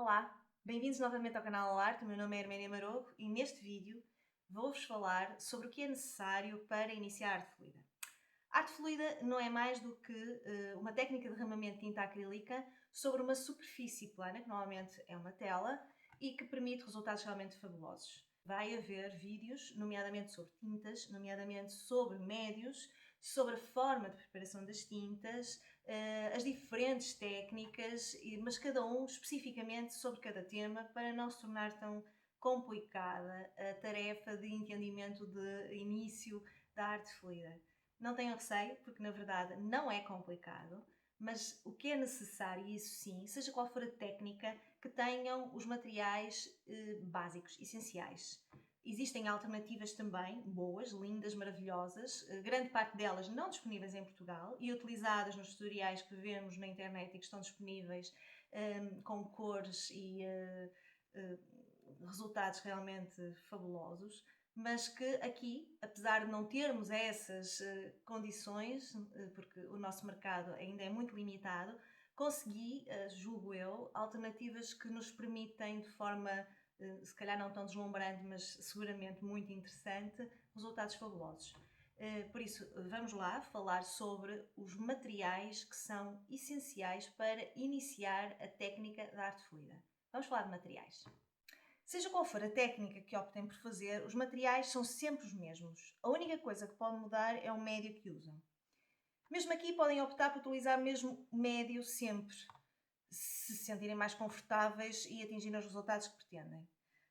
Olá, bem-vindos novamente ao canal Alarte. O meu nome é Herménia Maroco e neste vídeo vou-vos falar sobre o que é necessário para iniciar a arte fluida. A arte fluida não é mais do que uma técnica de derramamento de tinta acrílica sobre uma superfície plana, que normalmente é uma tela, e que permite resultados realmente fabulosos. Vai haver vídeos, nomeadamente sobre tintas, nomeadamente sobre médios, sobre a forma de preparação das tintas, as diferentes técnicas, mas cada um especificamente sobre cada tema, para não se tornar tão complicada a tarefa de entendimento de início da arte fluida. Não tenham receio, porque na verdade não é complicado, mas o que é necessário, e isso sim, seja qual for a técnica, que tenham os materiais básicos, essenciais. Existem alternativas também, boas, lindas, maravilhosas, grande parte delas não disponíveis em Portugal e utilizadas nos tutoriais que vemos na internet e que estão disponíveis com cores e resultados realmente fabulosos, mas que aqui, apesar de não termos essas condições, porque o nosso mercado ainda é muito limitado, consegui, julgo eu, alternativas que nos permitem de forma se calhar não tão deslumbrante, mas seguramente muito interessante, resultados fabulosos. Por isso, vamos lá falar sobre os materiais que são essenciais para iniciar a técnica da arte fluida. Vamos falar de materiais. Seja qual for a técnica que optem por fazer, os materiais são sempre os mesmos. A única coisa que pode mudar é o médio que usam. Mesmo aqui podem optar por utilizar o mesmo médio sempre, se se sentirem mais confortáveis e atingirem os resultados que pretendem.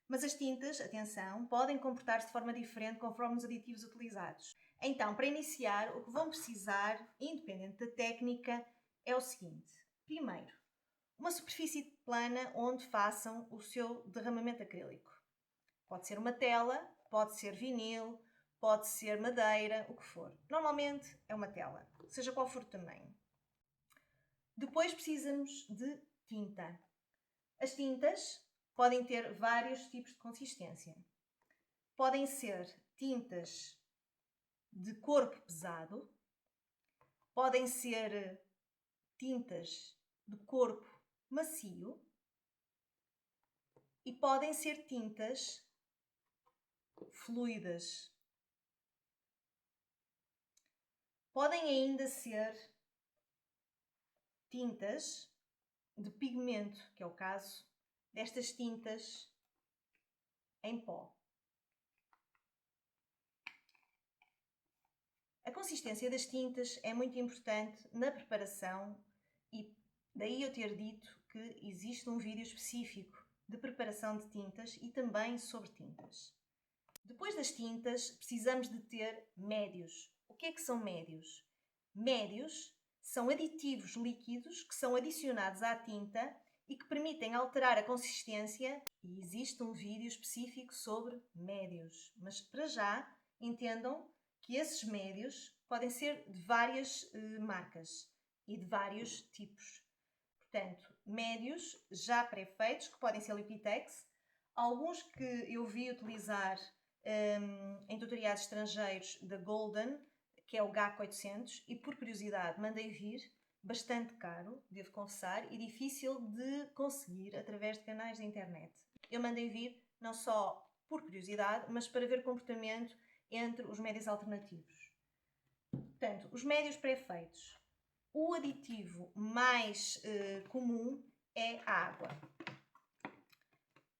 Mas as tintas, atenção, podem comportar-se de forma diferente conforme os aditivos utilizados. Então, para iniciar, o que vão precisar, independente da técnica, é o seguinte. Primeiro, uma superfície plana onde façam o seu derramamento acrílico. Pode ser uma tela, pode ser vinil, pode ser madeira, o que for. Normalmente é uma tela, seja qual for o tamanho. Depois precisamos de tinta. As tintas podem ter vários tipos de consistência. Podem ser tintas de corpo pesado, podem ser tintas de corpo macio e podem ser tintas fluidas. Podem ainda ser tintas de pigmento, que é o caso destas tintas em pó. A consistência das tintas é muito importante na preparação e daí eu ter dito que existe um vídeo específico de preparação de tintas e também sobre tintas. Depois das tintas, precisamos de ter médios. O que é que são médios? Médios são aditivos líquidos que são adicionados à tinta e que permitem alterar a consistência, e existe um vídeo específico sobre médios. Mas para já, entendam que esses médios podem ser de várias marcas e de vários tipos. Portanto, médios já pré-feitos, que podem ser Liquitex, alguns que eu vi utilizar em tutoriais estrangeiros da Golden, que é o GAC 800, e por curiosidade mandei vir, bastante caro, devo confessar, e difícil de conseguir através de canais da internet. Eu mandei vir não só por curiosidade, mas para ver comportamento entre os médios alternativos. Portanto, os médios pré-feitos. O aditivo mais comum é a água.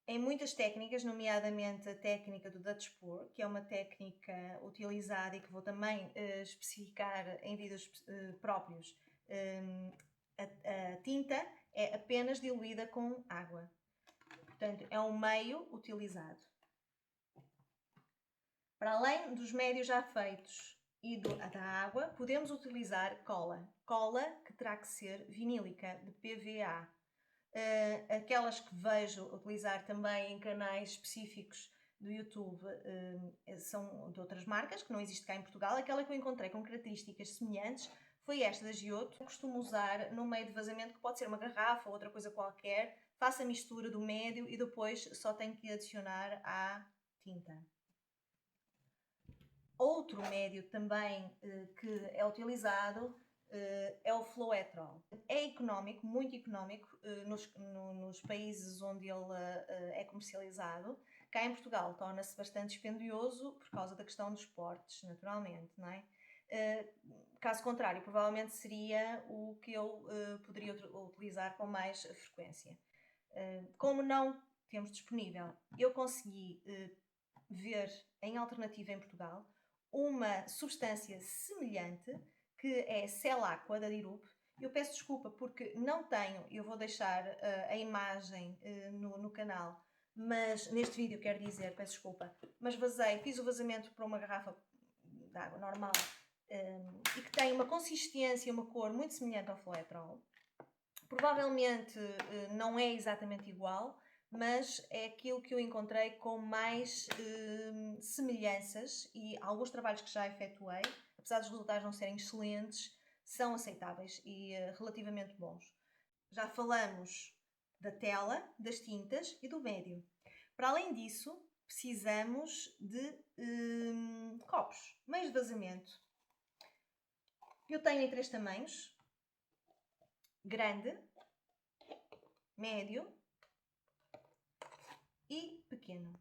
Em muitas técnicas, nomeadamente a técnica do Dutch Pour, que é uma técnica utilizada e que vou também especificar em vídeos próprios, a tinta é apenas diluída com água. Portanto, é um meio utilizado. Para além dos médios já feitos e da água, podemos utilizar cola. Cola que terá que ser vinílica, de PVA. Aquelas que vejo utilizar também em canais específicos do YouTube são de outras marcas, que não existe cá em Portugal. Aquela que eu encontrei com características semelhantes foi esta da Giotto. Eu costumo usar no meio de vazamento, que pode ser uma garrafa ou outra coisa qualquer. Faço a mistura do médio e depois só tenho que adicionar à tinta. Outro médio também que é utilizado é o Floetrol. É económico, muito económico, nos países onde ele é comercializado. Cá em Portugal torna-se bastante dispendioso por causa da questão dos portes, naturalmente, não é? Caso contrário, provavelmente seria o que eu poderia utilizar com mais frequência. Como não temos disponível, eu consegui ver em alternativa em Portugal uma substância semelhante que é Celaqua da Dirup. Eu peço desculpa porque não tenho, eu vou deixar a imagem no canal, mas neste vídeo quero dizer, peço desculpa, mas fiz o vazamento para uma garrafa de água normal e que tem uma consistência e uma cor muito semelhante ao Floetrol. Provavelmente não é exatamente igual, mas é aquilo que eu encontrei com mais semelhanças, e alguns trabalhos que já efetuei, apesar dos resultados não serem excelentes, são aceitáveis e relativamente bons. Já falamos da tela, das tintas e do médio. Para além disso, precisamos de copos, meios de vazamento. Eu tenho em 3 tamanhos: grande, médio e pequeno.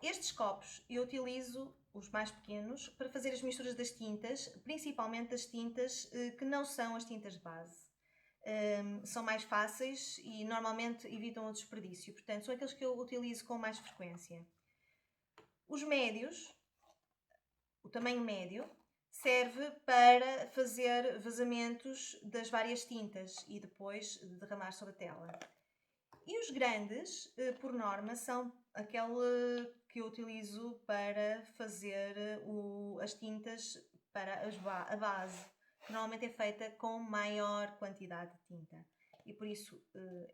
Estes copos eu utilizo os mais pequenos para fazer as misturas das tintas, principalmente das tintas que não são as tintas de base. São mais fáceis e normalmente evitam o desperdício, portanto são aqueles que eu utilizo com mais frequência. Os médios, o tamanho médio, serve para fazer vazamentos das várias tintas e depois derramar sobre a tela. E os grandes, por norma, são aquele que eu utilizo para fazer as tintas para a base, que normalmente é feita com maior quantidade de tinta. E por isso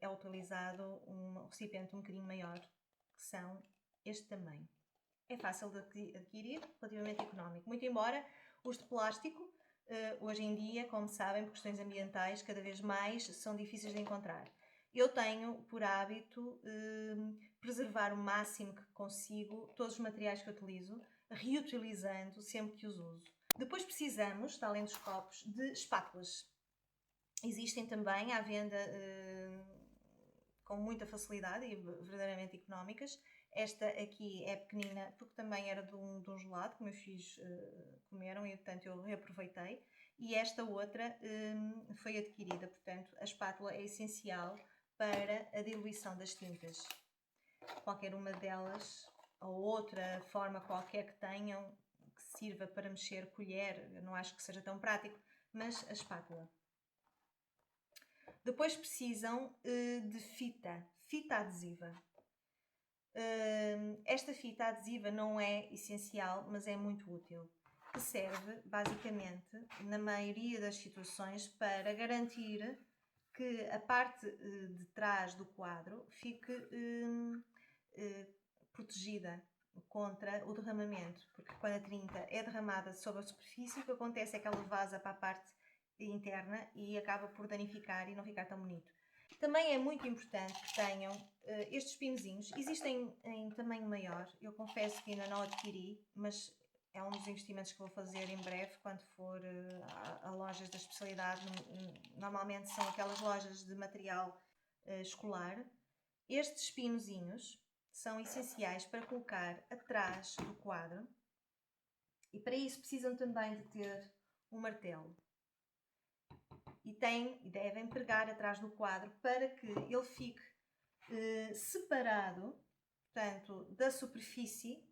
é utilizado um recipiente um bocadinho maior, que são este tamanho. É fácil de adquirir, relativamente económico. Muito embora os de plástico, hoje em dia, como sabem, por questões ambientais, cada vez mais são difíceis de encontrar. Eu tenho por hábito preservar o máximo que consigo todos os materiais que eu utilizo, reutilizando sempre que os uso. Depois precisamos, além dos copos, de espátulas. Existem também à venda com muita facilidade e verdadeiramente económicas. Esta aqui é pequenina porque também era de um gelado que meus filhos comeram e portanto eu reaproveitei. E esta outra foi adquirida, portanto a espátula é essencial para a diluição das tintas. Qualquer uma delas ou outra forma qualquer que tenham que sirva para mexer, colher, eu não acho que seja tão prático, mas a espátula. Depois precisam de fita adesiva. Esta fita adesiva não é essencial, mas é muito útil. Que serve, basicamente, na maioria das situações, para garantir que a parte de trás do quadro fique protegida contra o derramamento. Porque quando a tinta é derramada sobre a superfície, o que acontece é que ela vaza para a parte interna e acaba por danificar e não ficar tão bonito. Também é muito importante que tenham estes pinozinhos. Existem em tamanho maior. Eu confesso que ainda não adquiri, mas é um dos investimentos que vou fazer em breve quando for a lojas da especialidade. Normalmente são aquelas lojas de material escolar. Estes pinozinhos são essenciais para colocar atrás do quadro e para isso precisam também de ter um martelo. E devem pregar atrás do quadro para que ele fique separado, portanto, da superfície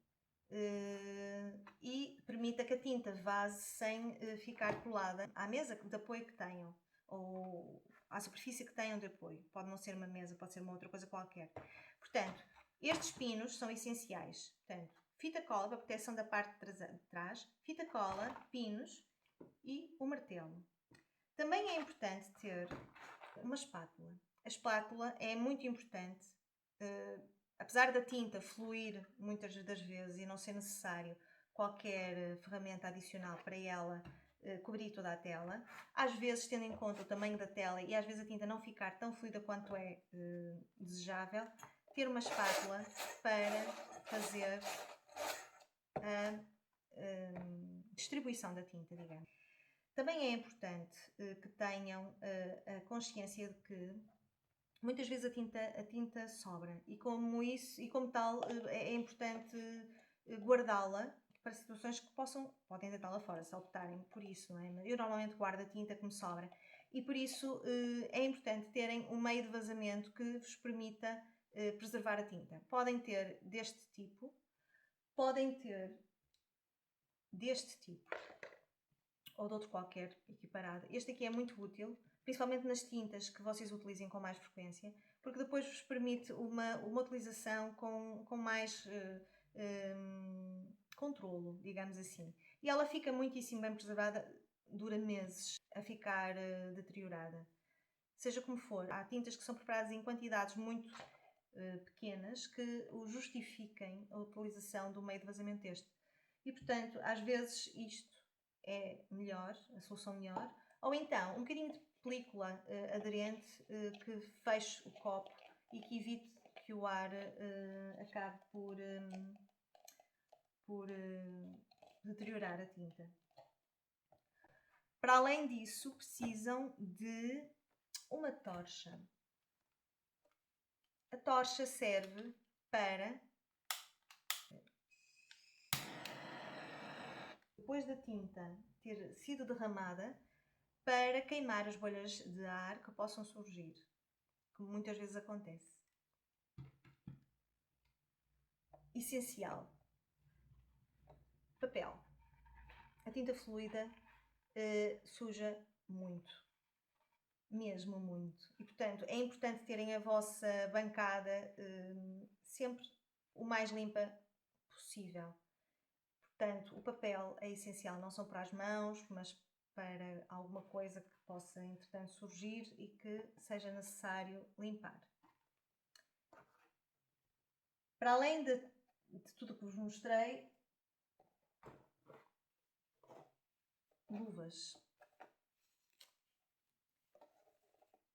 e permita que a tinta vaze sem ficar colada à mesa de apoio que tenham ou à superfície que tenham de apoio. Pode não ser uma mesa, pode ser uma outra coisa qualquer. Portanto, estes pinos são essenciais. Portanto, fita cola para proteção da parte de trás, fita cola, pinos e o martelo. Também é importante ter uma espátula. A espátula é muito importante. Apesar da tinta fluir muitas das vezes e não ser necessário qualquer ferramenta adicional para ela cobrir toda a tela, às vezes, tendo em conta o tamanho da tela e às vezes a tinta não ficar tão fluida quanto é desejável, ter uma espátula para fazer a distribuição da tinta, digamos. Também é importante que tenham a consciência de que muitas vezes a tinta sobra e como tal é importante guardá-la para situações que podem deitá-la fora se optarem por isso, não é? Eu normalmente guardo a tinta que me sobra e por isso é importante terem um meio de vazamento que vos permita preservar a tinta. Podem ter deste tipo, podem ter deste tipo ou de outro qualquer equiparado. Este aqui é muito útil, principalmente nas tintas que vocês utilizem com mais frequência, porque depois vos permite uma utilização com mais controlo, digamos assim. E ela fica muitíssimo bem preservada, dura meses a ficar deteriorada. Seja como for, há tintas que são preparadas em quantidades muito pequenas que o justifiquem a utilização do meio de vazamento deste. E, portanto, às vezes isto é melhor, a solução melhor, ou então um bocadinho de película aderente que feche o copo e que evite que o ar acabe por deteriorar a tinta. Para além disso, precisam de uma torcha. A torcha serve para, depois da tinta ter sido derramada, para queimar as bolhas de ar que possam surgir, como muitas vezes acontece. Essencial. Papel. A tinta fluida suja muito. Mesmo muito. E, portanto, é importante terem a vossa bancada sempre o mais limpa possível. Portanto, o papel é essencial não só para as mãos, mas para alguma coisa que possa, entretanto, surgir e que seja necessário limpar. Para além de tudo o que vos mostrei, luvas.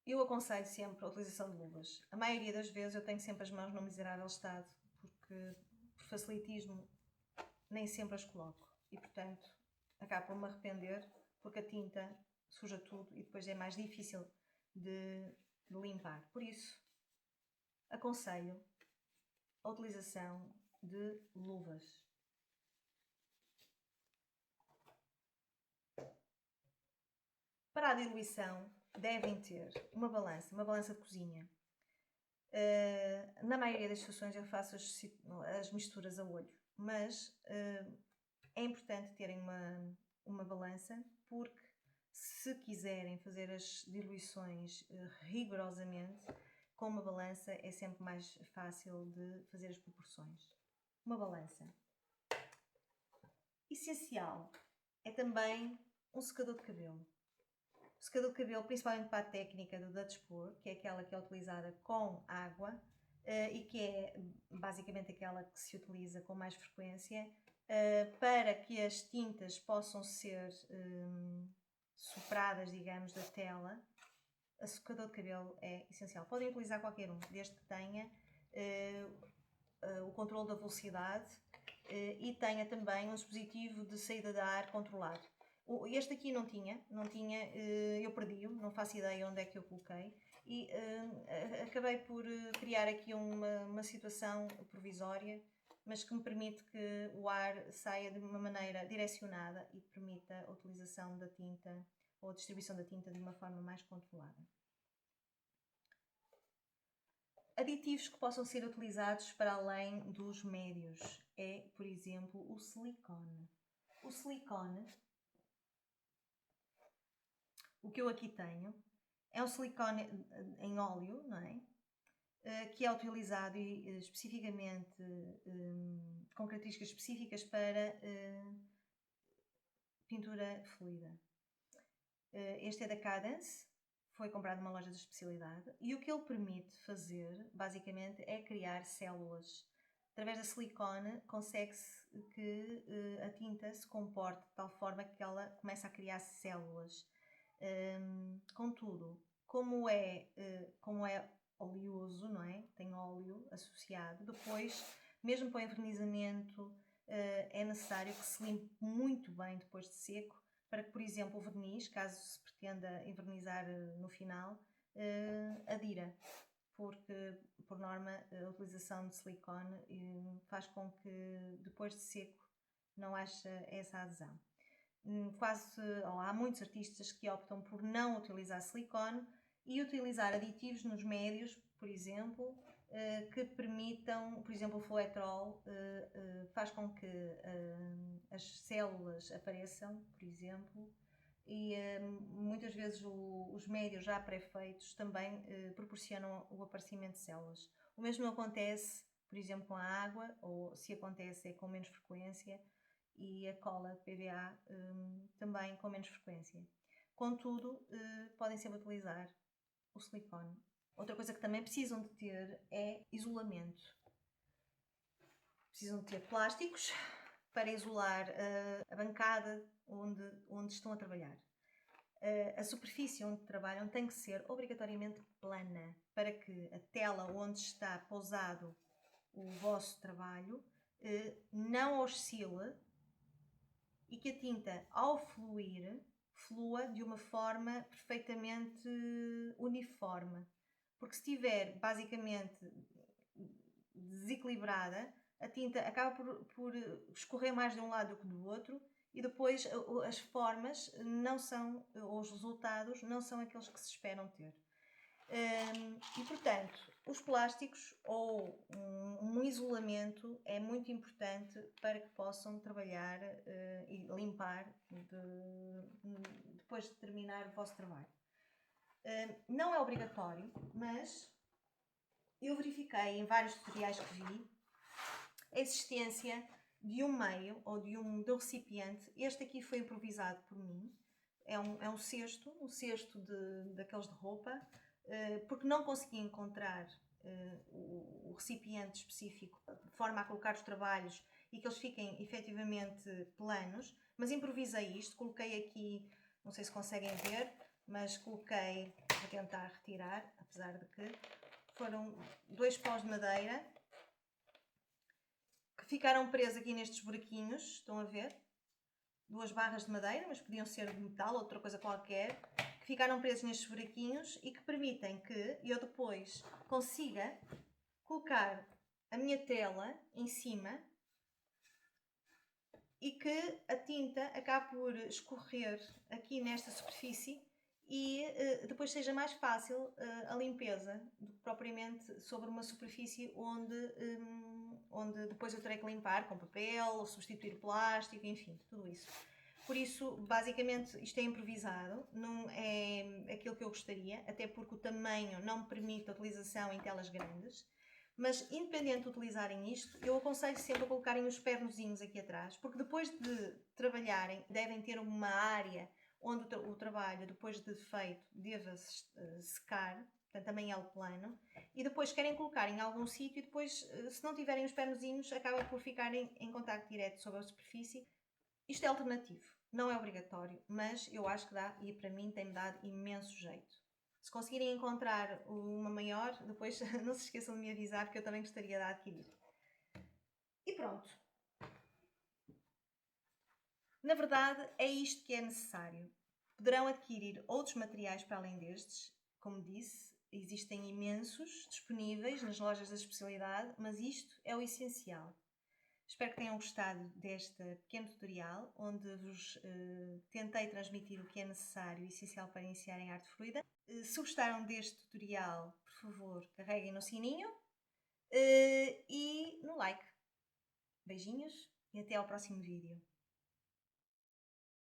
Eu aconselho sempre a utilização de luvas. A maioria das vezes eu tenho sempre as mãos num miserável estado, porque por facilitismo nem sempre as coloco. E, portanto, acabo por me arrepender, porque a tinta suja tudo e depois é mais difícil de limpar. Por isso, aconselho a utilização de luvas. Para a diluição, devem ter uma balança de cozinha. Na maioria das situações eu faço as misturas a olho, mas é importante terem uma balança, porque se quiserem fazer as diluições rigorosamente, com uma balança é sempre mais fácil de fazer as proporções. Uma balança. Essencial é também um secador de cabelo. O secador de cabelo, principalmente para a técnica do Dutch Pour, que é aquela que é utilizada com água e que é basicamente aquela que se utiliza com mais frequência para que as tintas possam ser sopradas, digamos, da tela. O secador de cabelo é essencial. Podem utilizar qualquer um, desde que tenha o controle da velocidade e tenha também um dispositivo de saída de ar controlado. Este aqui não tinha, eu perdi-o, não faço ideia onde é que eu coloquei e acabei por criar aqui uma situação provisória, mas que me permite que o ar saia de uma maneira direcionada e permita a utilização da tinta ou a distribuição da tinta de uma forma mais controlada. Aditivos que possam ser utilizados para além dos médios é, por exemplo, o silicone. O silicone, o que eu aqui tenho, é um silicone em óleo, não é? Que é utilizado especificamente com características específicas para pintura fluida. Este é da Cadence, foi comprado numa loja de especialidade e o que ele permite fazer, basicamente, é criar células. Através da silicone consegue-se que a tinta se comporte de tal forma que ela começa a criar células. Contudo, como é oleoso, não é? Tem óleo associado, depois, mesmo para o envernizamento, é necessário que se limpe muito bem depois de seco, para que, por exemplo, o verniz, caso se pretenda envernizar no final, adira, porque, por norma, a utilização de silicone faz com que, depois de seco, não haja essa adesão. Ou há muitos artistas que optam por não utilizar silicone e utilizar aditivos nos médios, por exemplo, que permitam, por exemplo, o floetrol faz com que as células apareçam, por exemplo, e muitas vezes os médios já pré-feitos também proporcionam o aparecimento de células. O mesmo acontece, por exemplo, com a água, ou se acontece é com menos frequência, e a cola PVA também com menos frequência. Contudo, podem sempre utilizar o silicone. Outra coisa que também precisam de ter é isolamento. Precisam de ter plásticos para isolar a bancada onde estão a trabalhar. A superfície onde trabalham tem que ser obrigatoriamente plana, para que a tela onde está pousado o vosso trabalho não oscile e que a tinta, ao fluir, flua de uma forma perfeitamente uniforme. Porque se estiver basicamente desequilibrada, a tinta acaba por escorrer mais de um lado do que do outro e depois as formas não são, ou os resultados não são aqueles que se esperam ter. E portanto, os plásticos ou um isolamento é muito importante para que possam trabalhar e limpar depois de terminar o vosso trabalho. Não é obrigatório, mas eu verifiquei em vários tutoriais que vi a existência de um meio ou de um recipiente. Este aqui foi improvisado por mim. É um cesto daqueles de roupa, porque não consegui encontrar o recipiente específico de forma a colocar os trabalhos e que eles fiquem efetivamente planos, mas improvisei isto, coloquei aqui, não sei se conseguem ver, mas coloquei, vou tentar retirar, apesar de que foram 2 paus de madeira que ficaram presos aqui nestes buraquinhos, estão a ver? 2 barras de madeira, mas podiam ser de metal ou outra coisa qualquer, que ficaram presos nestes buraquinhos e que permitem que eu depois consiga colocar a minha tela em cima e que a tinta acabe por escorrer aqui nesta superfície e depois seja mais fácil a limpeza do que propriamente sobre uma superfície onde depois eu terei que limpar com papel, ou substituir plástico, enfim, tudo isso. Por isso, basicamente, isto é improvisado, não é aquilo que eu gostaria, até porque o tamanho não me permite a utilização em telas grandes. Mas, independente de utilizarem isto, eu aconselho sempre a colocarem os pernozinhos aqui atrás, porque depois de trabalharem, devem ter uma área onde o trabalho, depois de feito, deva secar, portanto, também é o plano, e depois querem colocar em algum sítio e depois, se não tiverem os pernozinhos, acaba por ficarem em contacto direto sobre a superfície. Isto é alternativo, não é obrigatório, mas eu acho que dá e para mim tem-me dado imenso jeito. Se conseguirem encontrar uma maior, depois não se esqueçam de me avisar, porque eu também gostaria de adquirir. E pronto. Na verdade, é isto que é necessário. Poderão adquirir outros materiais para além destes. Como disse, existem imensos disponíveis nas lojas da especialidade, mas isto é o essencial. Espero que tenham gostado deste pequeno tutorial, onde vos tentei transmitir o que é necessário e essencial para iniciar em arte fluida. Se gostaram deste tutorial, por favor, carreguem no sininho e no like. Beijinhos e até ao próximo vídeo.